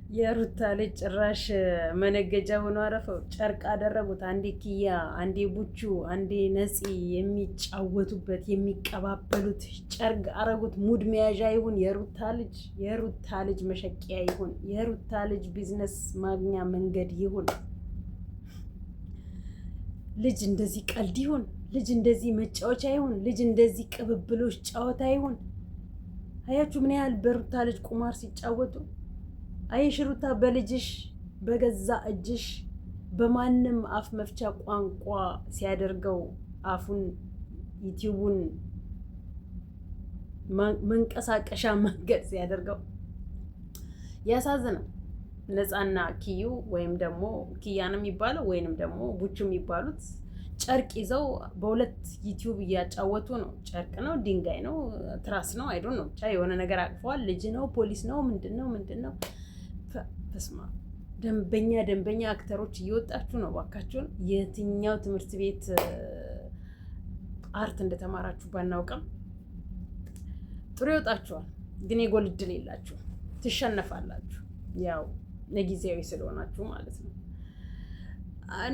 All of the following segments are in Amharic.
የሩታ ልጅ ጭራሽ መነገጃ ሆኖ አረፈው። ጨርቅ አደረጉት። አንዴ ኪያ፣ አንዴ ቡቹ፣ አንዴ ነፂ የሚጫወቱበት የሚቀባበሉት ጨርቅ አረጉት። ሙድ መያዣ ይሁን የሩታ ልጅ መሸቂያ ይሁን፣ የሩታ ልጅ ቢዝነስ ማግኛ መንገድ ይሁን። ልጅ እንደዚህ ቀልድ ይሁን፣ ልጅ እንደዚህ መጫወቻ ይሁን፣ ልጅ እንደዚህ ቅብብሎች ጨዋታ ይሁን። አያችሁ ምን ያህል በሩታ ልጅ ቁማር ሲጫወቱ። አየሽ ሩታ በልጅሽ በገዛ እጅሽ በማንም አፍ መፍቻ ቋንቋ ሲያደርገው አፉን ዩቲዩቡን መንቀሳቀሻ መንገድ ሲያደርገው ያሳዝናል። ነፃና ኪዩ ወይም ደግሞ ኪያ ነው የሚባለው ወይንም ደግሞ ቡቹ የሚባሉት ጨርቅ ይዘው በሁለት ዩቲዩብ እያጫወቱ ነው። ጨርቅ ነው፣ ድንጋይ ነው፣ ትራስ ነው፣ አይዶን ነው ብቻ የሆነ ነገር አቅፈዋል። ልጅ ነው፣ ፖሊስ ነው፣ ምንድን ነው? ተስማ ደንበኛ አክተሮች እየወጣችሁ ነው። ባካችሁን የትኛው ትምህርት ቤት አርት እንደተማራችሁ ባናውቅም ጥሩ ይወጣችኋል። ግን የጎል እድል የላችሁ፣ ትሸነፋላችሁ። ያው ለጊዜያዊ ስለሆናችሁ ማለት ነው።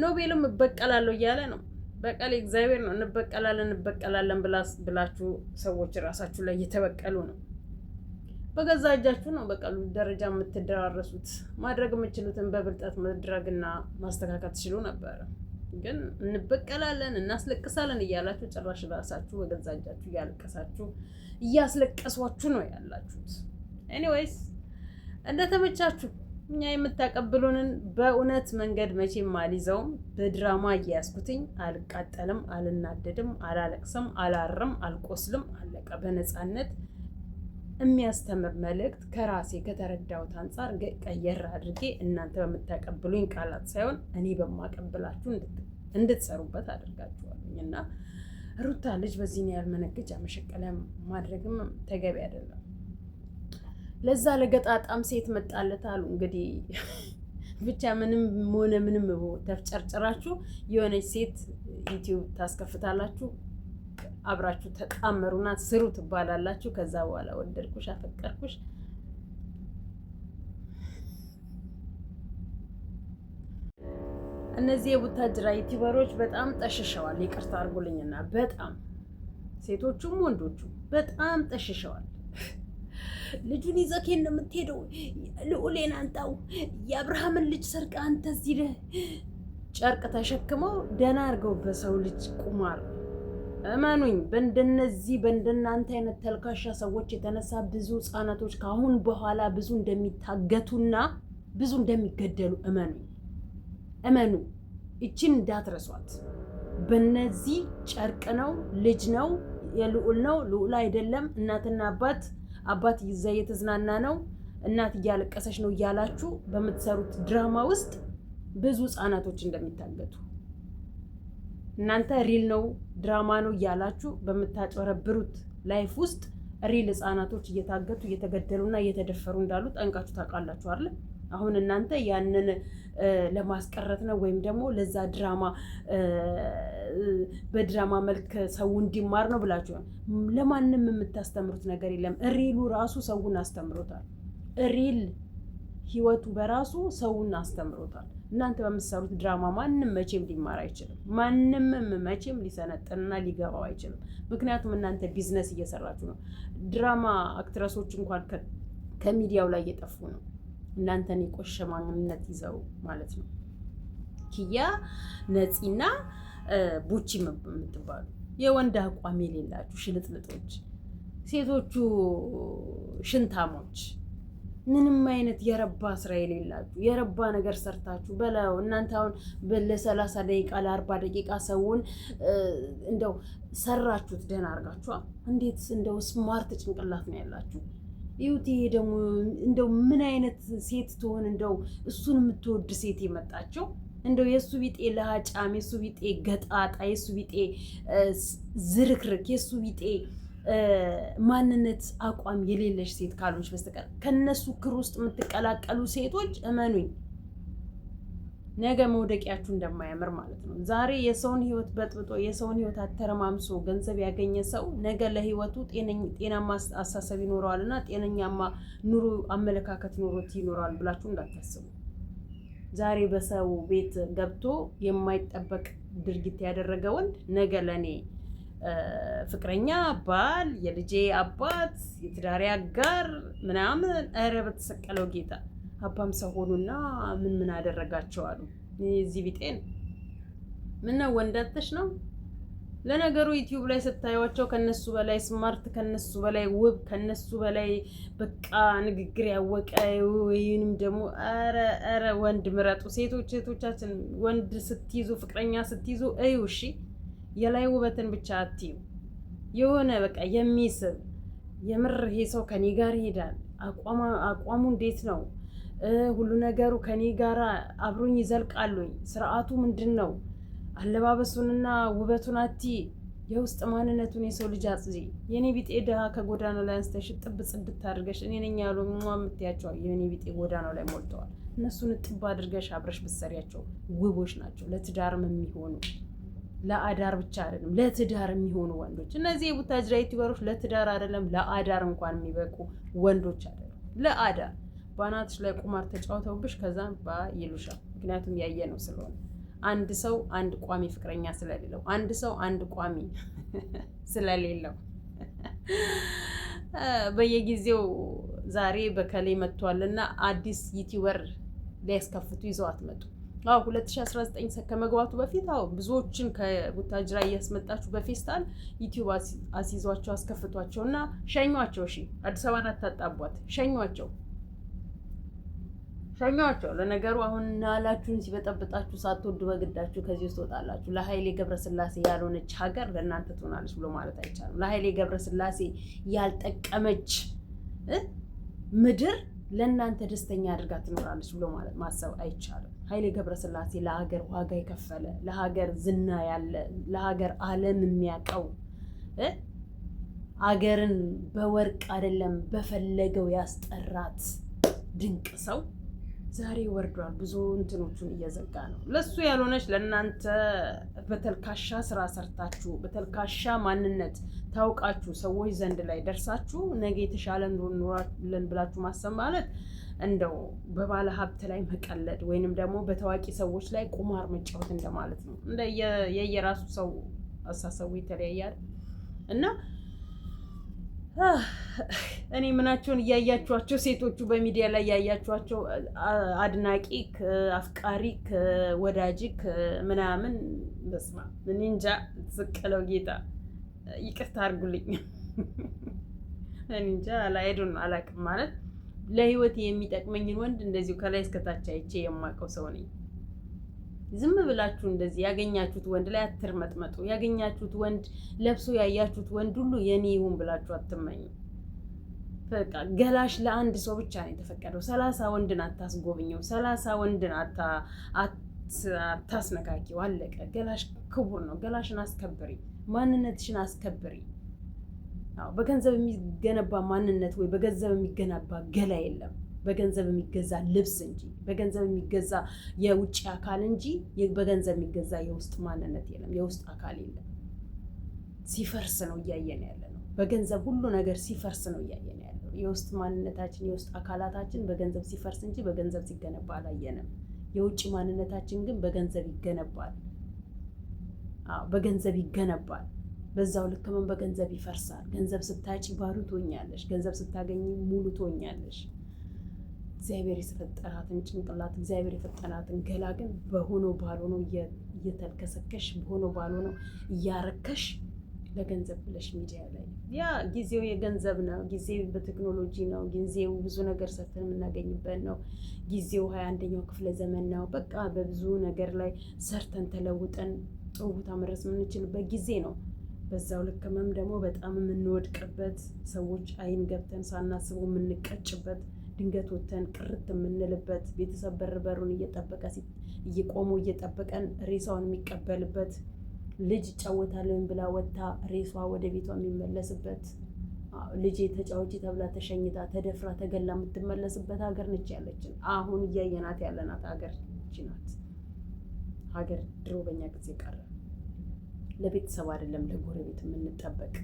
ኖቤልም እበቀላለሁ እያለ ነው። በቀል እግዚአብሔር ነው። እንበቀላለን ብላችሁ ሰዎች ራሳችሁ ላይ እየተበቀሉ ነው። በገዛ እጃችሁ ነው በቀሉ ደረጃ የምትደራረሱት። ማድረግ የምችሉትን በብልጠት መድረግና ማስተካከል ትችሉ ነበረ። ግን እንበቀላለን እናስለቅሳለን እያላችሁ ጭራሽ ራሳችሁ በገዛ እጃችሁ እያለቀሳችሁ እያስለቀሷችሁ ነው ያላችሁት። ኤኒዌይስ እንደተመቻችሁ። እኛ የምታቀብሉንን በእውነት መንገድ መቼም አልይዘውም። በድራማ እያያዝኩትኝ አልቃጠልም፣ አልናደድም፣ አላለቅስም፣ አላርም፣ አልቆስልም። አለቀ። በነፃነት የሚያስተምር መልእክት ከራሴ ከተረዳሁት አንጻር ቀየር አድርጌ እናንተ በምታቀብሉኝ ቃላት ሳይሆን እኔ በማቀብላችሁ እንድትሰሩበት አድርጋችኋለኝ። እና ሩታ ልጅ በዚህ ያህል መነገጃ መሸቀለ ማድረግም ተገቢ አይደለም። ለዛ ለገጣጣም ሴት መጣለት አሉ። እንግዲህ ብቻ ምንም ሆነ ምንም ተፍጨርጭራችሁ የሆነች ሴት ዩቲዩብ ታስከፍታላችሁ። አብራችሁ ተጣመሩና ስሩ ትባላላችሁ። ከዛ በኋላ ወደድኩሽ አፈቀርኩሽ። እነዚህ የቡታጅራ ዩቲዩበሮች በጣም ጠሽሸዋል። ይቅርታ አድርጉልኝና በጣም ሴቶቹም ወንዶቹም በጣም ጠሽሸዋል። ልጁን ይዘህ እንደምትሄደው ልዑሌን አንጣው የአብርሃምን ልጅ ሰርቀ አንተ እዚህ ጨርቅ ተሸክመው ደህና አድርገው በሰው ልጅ ቁማር። እመኑኝ በእንደናንተ አይነት ተልካሻ ሰዎች የተነሳ ብዙ ህጻናቶች ከአሁን በኋላ ብዙ እንደሚታገቱና ብዙ እንደሚገደሉ እመኑ። ይችን እንዳትረሷት። በነዚህ ጨርቅ ነው፣ ልጅ ነው፣ የልዑል ነው፣ ልዑል አይደለም፣ እናትና አባት ይዛ እየተዝናና ነው፣ እናት እያለቀሰች ነው እያላችሁ በምትሰሩት ድራማ ውስጥ ብዙ ህጻናቶች እንደሚታገቱ እናንተ ሪል ነው ድራማ ነው እያላችሁ በምታጨረብሩት ላይፍ ውስጥ ሪል ህጻናቶች እየታገቱ እየተገደሉና እየተደፈሩ እንዳሉ ጠንቃችሁ ታውቃላችሁ አይደል? አሁን እናንተ ያንን ለማስቀረት ነው ወይም ደግሞ ለዛ ድራማ በድራማ መልክ ሰው እንዲማር ነው ብላችሁ ለማንም የምታስተምሩት ነገር የለም። ሪሉ ራሱ ሰውን አስተምሮታል። ሪል ህይወቱ በራሱ ሰውን አስተምሮታል። እናንተ በምትሰሩት ድራማ ማንም መቼም ሊማር አይችልም። ማንም መቼም ሊሰነጥንና ሊገባው አይችልም። ምክንያቱም እናንተ ቢዝነስ እየሰራችሁ ነው። ድራማ አክትረሶች እንኳን ከሚዲያው ላይ እየጠፉ ነው። እናንተን የቆሸ ማንነት ይዘው ማለት ነው። ኪያ ነፂና ቡቺ የምትባሉ የወንድ አቋም የሌላችሁ ሽልጥልጦች፣ ሴቶቹ ሽንታሞች፣ ምንም አይነት የረባ ስራ የሌላችሁ የረባ ነገር ሰርታችሁ በላው። እናንተ አሁን ለ30 ደቂቃ ለ40 ደቂቃ ሰውን እንደው ሰራችሁት ደህና አድርጋችሁ። እንዴት እንደው ስማርት ጭንቅላት ነው ያላችሁ። ይሁት ይሄ ደግሞ እንደው ምን አይነት ሴት ትሆን እንደው እሱን የምትወድ ሴት የመጣቸው እንደው የሱ ቢጤ ለሃጫም፣ የሱ ቢጤ ገጣጣ፣ የሱ ቢጤ ዝርክርክ፣ የሱ ቢጤ ማንነት አቋም የሌለሽ ሴት ካልሆንሽ በስተቀር ከነሱ ክር ውስጥ የምትቀላቀሉ ሴቶች እመኑኝ ነገ መውደቂያችሁ እንደማያምር ማለት ነው። ዛሬ የሰውን ህይወት በጥብጦ የሰውን ህይወት አተረማምሶ ገንዘብ ያገኘ ሰው ነገ ለህይወቱ ጤናማ አሳሰብ ይኖረዋል እና ጤነኛማ ኑሮ አመለካከት ኖሮት ይኖረዋል ብላችሁ እንዳታስቡ። ዛሬ በሰው ቤት ገብቶ የማይጠበቅ ድርጊት ያደረገ ወንድ ነገ ለኔ ፍቅረኛ፣ ባል፣ የልጄ አባት፣ የትዳሬ አጋር ምናምን ኧረ በተሰቀለው ጌታ አባም ሰው ሆኑና ምን አደረጋቸው አሉ። እዚህ ቢጤን ምን ነው ወንዳተሽ ነው። ለነገሩ ዩቲዩብ ላይ ስታዩቸው ከነሱ በላይ ስማርት፣ ከነሱ በላይ ውብ፣ ከነሱ በላይ በቃ ንግግር ያወቀ ወይንም ደግሞ ኧረ ወንድ ምረጡ። ሴቶች እህቶቻችን ወንድ ስትይዙ ፍቅረኛ ስትይዙ እዩ እሺ። የላይ ውበትን ብቻ አትዩ። የሆነ በቃ የሚስብ የምር ይሄ ሰው ከኔ ጋር ይሄዳል፣ አቋሙ እንዴት ነው፣ ሁሉ ነገሩ ከኔ ጋር አብሮኝ ይዘልቃሉኝ፣ ስርዓቱ ምንድን ነው፣ አለባበሱንና ውበቱን አቲ የውስጥ ማንነቱን የሰው ልጅ አጽጂ። የኔ ቢጤ ድሃ ከጎዳና ላይ አንስተሽ ጥብ ጽድት አድርገሽ እኔ ነኝ ያሉ የምትያቸዋል። የኔ ቢጤ ጎዳናው ላይ ሞልተዋል። እነሱን ጥብ አድርገሽ አብረሽ ብትሰሪያቸው ውቦች ናቸው። ለትዳርም የሚሆኑ ለአዳር ብቻ አይደለም ለትዳር የሚሆኑ ወንዶች። እነዚህ የቡታጅራ ዩቲዩበሮች ለትዳር አይደለም ለአዳር እንኳን የሚበቁ ወንዶች አይደለም። ለአዳር ባናትሽ ላይ ቁማር ተጫውተውብሽ ከዛም ይሉሻል። ምክንያቱም ያየ ነው ስለሆነ አንድ ሰው አንድ ቋሚ ፍቅረኛ ስለሌለው፣ አንድ ሰው አንድ ቋሚ ስለሌለው በየጊዜው ዛሬ በከሌ መጥቷልና አዲስ ዩቲዩበር ሊያስከፍቱ ይዘው አትመጡ። 2019 ከመግባቱ በፊት ብዙዎችን ከቡታጅራ እያስመጣችሁ በፌስታል ዩቲዩብ አስይዟቸው አስከፍቷቸው እና ሸኟቸው። እሺ አዲስ አበባን አታጣቧት፣ ሸኟቸው። ለነገሩ አሁን ናላችሁን ሲበጠብጣችሁ ሳትወዱ በግዳችሁ ከዚህ ውስጥ ትወጣላችሁ። ለኃይሌ ገብረስላሴ ያልሆነች ሀገር ለእናንተ ትሆናለች ብሎ ማለት አይቻልም። ለኃይሌ ገብረስላሴ ያልጠቀመች ምድር ለእናንተ ደስተኛ አድርጋ ትኖራለች ብሎ ማለት ማሰብ አይቻልም። ኃይሌ ገብረስላሴ ለሀገር ዋጋ የከፈለ ለሀገር ዝና ያለ ለሀገር ዓለም የሚያውቀው ሀገርን በወርቅ አይደለም በፈለገው ያስጠራት ድንቅ ሰው ዛሬ ወርዷል። ብዙ እንትኖቹን እየዘጋ ነው። ለሱ ያልሆነች ለእናንተ በተልካሻ ስራ ሰርታችሁ በተልካሻ ማንነት ታውቃችሁ ሰዎች ዘንድ ላይ ደርሳችሁ ነገ የተሻለ ኑሮለን ብላችሁ ማሰብ ማለት እንደው በባለ ሀብት ላይ መቀለድ ወይንም ደግሞ በታዋቂ ሰዎች ላይ ቁማር መጫወት እንደማለት ነው። እንደ የየራሱ ሰው አሳሰቡ የተለያያል እና እኔ ምናቸውን እያያችኋቸው ሴቶቹ በሚዲያ ላይ ያያችኋቸው አድናቂክ፣ አፍቃሪክ፣ ወዳጅክ ምናምን በስማ ምን እንጃ ዝቅለው ጌታ ይቅርታ አድርጉልኝ። እንጃ አላይዱን አላቅም ማለት ለህይወት የሚጠቅመኝን ወንድ እንደዚሁ ከላይ እስከታች አይቼ የማውቀው ሰው ነኝ። ዝም ብላችሁ እንደዚህ ያገኛችሁት ወንድ ላይ አትርመጥመጡ። ያገኛችሁት ወንድ ለብሶ ያያችሁት ወንድ ሁሉ የኔ ይሁን ብላችሁ አትመኙ። በቃ ገላሽ ለአንድ ሰው ብቻ ነው የተፈቀደው። 30 ወንድን አታስጎብኘው። 30 ወንድን አታስነካኪው። አለቀ። ገላሽ ክቡር ነው። ገላሽን አስከብሪ። ማንነትሽን አስከብሪ። በገንዘብ የሚገነባ ማንነት ወይ በገንዘብ የሚገነባ ገላ የለም። በገንዘብ የሚገዛ ልብስ እንጂ በገንዘብ የሚገዛ የውጭ አካል እንጂ በገንዘብ የሚገዛ የውስጥ ማንነት የለም። የውስጥ አካል የለም። ሲፈርስ ነው እያየን ያለ ነው። በገንዘብ ሁሉ ነገር ሲፈርስ ነው እያየን ያለው። የውስጥ ማንነታችን የውስጥ አካላታችን በገንዘብ ሲፈርስ እንጂ በገንዘብ ሲገነባ አላየንም። የውጭ ማንነታችን ግን በገንዘብ ይገነባል። በገንዘብ ይገነባል። በዛው ልክ ምን በገንዘብ ይፈርሳል። ገንዘብ ስታጪ ባዶ ትሆኛለሽ። ገንዘብ ስታገኝ ሙሉ ትሆኛለሽ። እግዚአብሔር የፈጠራትን ጭንቅላት እግዚአብሔር የፈጠራትን ገላ ግን በሆነው ባልሆነው እየተልከሰከሽ በሆነው ባልሆነው እያረከሽ ለገንዘብ ብለሽ ሚዲያ ላይ ያ ጊዜው የገንዘብ ነው። ጊዜው በቴክኖሎጂ ነው። ጊዜው ብዙ ነገር ሰርተን የምናገኝበት ነው። ጊዜው 21ኛው ክፍለ ዘመን ነው። በቃ በብዙ ነገር ላይ ሰርተን ተለውጠን ጥሩ ቦታ መድረስ የምንችልበት ጊዜ ነው። በዛው ልክም ደግሞ በጣም የምንወድቅበት ሰዎች አይን ገብተን ሳናስበው የምንቀጭበት ድንገት ወተን ቅርት የምንልበት ቤተሰብ በሩን እየጠበቀ እየቆሙ እየጠበቀን ሬሳውን የሚቀበልበት ልጅ ጫወታለሁኝ ብላ ወታ ሬሷ ወደ ቤቷ የሚመለስበት ልጅ ተጫወቺ ተብላ ተሸኝታ ተደፍራ ተገላ የምትመለስበት ሀገር ነች ያለችን። አሁን እያየናት ያለናት ሀገር ናት። ሀገር ድሮ በኛ ጊዜ ቀረ። ለቤተሰብ አይደለም ለጎረቤት የምንጠበቅ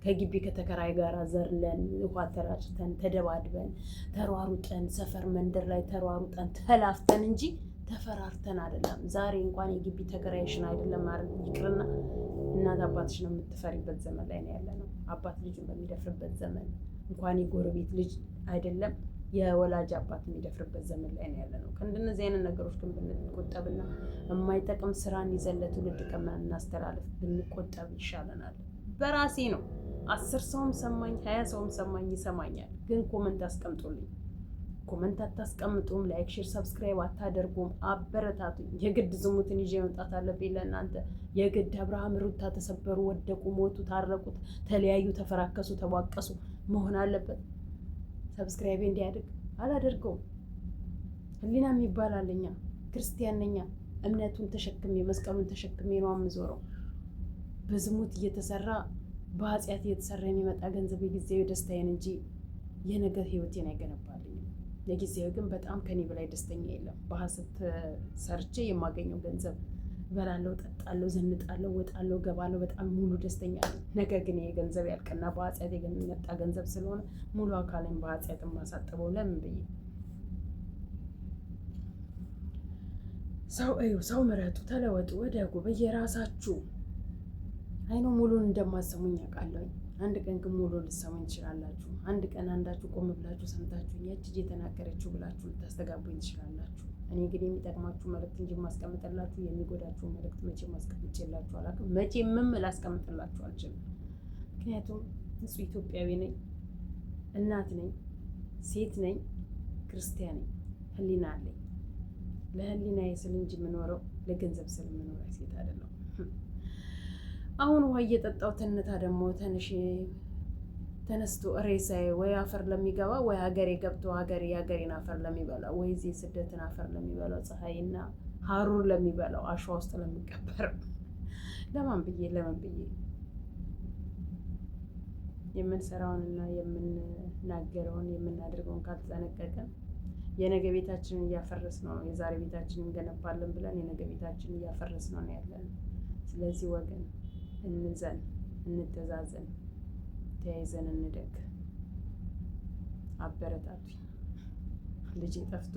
ከግቢ ከተከራይ ጋር ዘርለን ውሃ ተራጭተን ተደባድበን ተሯሩጠን ሰፈር መንደር ላይ ተሯሩጠን ተላፍተን እንጂ ተፈራርተን አይደለም። ዛሬ እንኳን የግቢ ተከራይሽን አይደለም ማለት ይቅርና እናት አባትሽ ነው የምትፈሪበት ዘመን ላይ ነው ያለነው። አባት ልጁን በሚደፍርበት ዘመን እንኳን የጎረቤት ልጅ አይደለም የወላጅ አባት የሚደፍርበት ዘመን ላይ ነው ያለነው። ከእንደነዚህ አይነት ነገሮች ግን ብንቆጠብና የማይጠቅም ስራን ይዘን ለትውልድ ከምናስተላልፍ ብንቆጠብ ይሻለናል። በራሴ ነው 10 ሰውም ሰማኝ 20 ሰውም ሰማኝ ይሰማኛል። ግን ኮመንት አስቀምጡልኝ። ኮመንት አታስቀምጡም፣ ላይክ፣ ሼር፣ ሰብስክራይብ አታደርጉም። አበረታቱኝ። የግድ ዝሙትን ይዤ መምጣት አለብኝ ለእናንተ? የግድ አብርሃም ሩታ ተሰበሩ፣ ወደቁ፣ ሞቱ፣ ታረቁት፣ ተለያዩ፣ ተፈራከሱ፣ ተቧቀሱ መሆን አለበት ሰብስክራይቤ እንዲያድግ? አላደርገውም። ህሊና የሚባል አለኛ። ክርስቲያን ነኛ። እምነቱን ተሸክሜ መስቀሉን ተሸክሜ ነው የምዞረው። በዝሙት እየተሰራ በኃጢአት እየተሰራ የሚመጣ ገንዘብ የጊዜያዊ ደስታዬን እንጂ የነገ ህይወቴን አይገነባልኝም። ለጊዜያዊ ግን በጣም ከኔ በላይ ደስተኛ የለም። በሐሰት ሰርቼ የማገኘው ገንዘብ እበላለሁ፣ ጠጣለሁ፣ ዘንጣለሁ፣ ወጣለሁ፣ ገባለሁ፣ በጣም ሙሉ ደስተኛ ነኝ። ነገ ግን ይሄ ገንዘብ ያልቅና በኃጢአት የመጣ ገንዘብ ስለሆነ ሙሉ አካሌን በኃጢአት የማሳጥበው ለምን ብዬ ሰው እዩ፣ ሰው ምረጡ፣ ተለወጡ፣ ወደጉ በየራሳችሁ። አይኖ ሙሉን እንደማሰሙኝ ያውቃለሁ። አንድ ቀን ግን ሙሉ ልትሰሙኝ ትችላላችሁ። አንድ ቀን አንዳችሁ ቆም ብላችሁ ሰምታችሁ ያቺ የተናገረችው ብላችሁ ልታስተጋቡኝ ትችላላችሁ። እኔ ግን የሚጠቅማችሁ መልእክት እንጂ ማስቀምጥላችሁ የሚጎዳችሁ መልእክት መቼም ማስቀምጬላችሁ አላውቅም። መቼምም ላስቀምጥላችሁ አልችልም። ምክንያቱም ንጹህ ኢትዮጵያዊ ነኝ፣ እናት ነኝ፣ ሴት ነኝ፣ ክርስቲያን ነኝ፣ ህሊና አለኝ። ለህሊናዬ ስል እንጂ የምኖረው ለገንዘብ ስል የምኖረው ሴት አይደለም። አሁን ውሃ እየጠጣው ተነታ ደግሞ ተነስቶ ሬሳዬ ወይ አፈር ለሚገባ ወይ ሀገሬ ገብቶ የሀገሬን አፈር ለሚበላ ወይ እዚህ ስደትን አፈር ለሚበላው ፀሐይና ሀሩር ለሚበላው አሸዋ ውስጥ ለሚቀበር ለምን ብዬ የምንሰራውንና የምናገረውን የምናደርገውን ካልተጠነቀቀን የነገ ቤታችንን እያፈረስ ነው። የዛሬ ቤታችንን እንገነባለን ብለን የነገ ቤታችንን እያፈረስ ነው ያለን። ስለዚህ ወገን እንዘን፣ እንተዛዘን፣ ተያይዘን እንደግ። አበረታቱኝ። ልጄ ጠፍቶ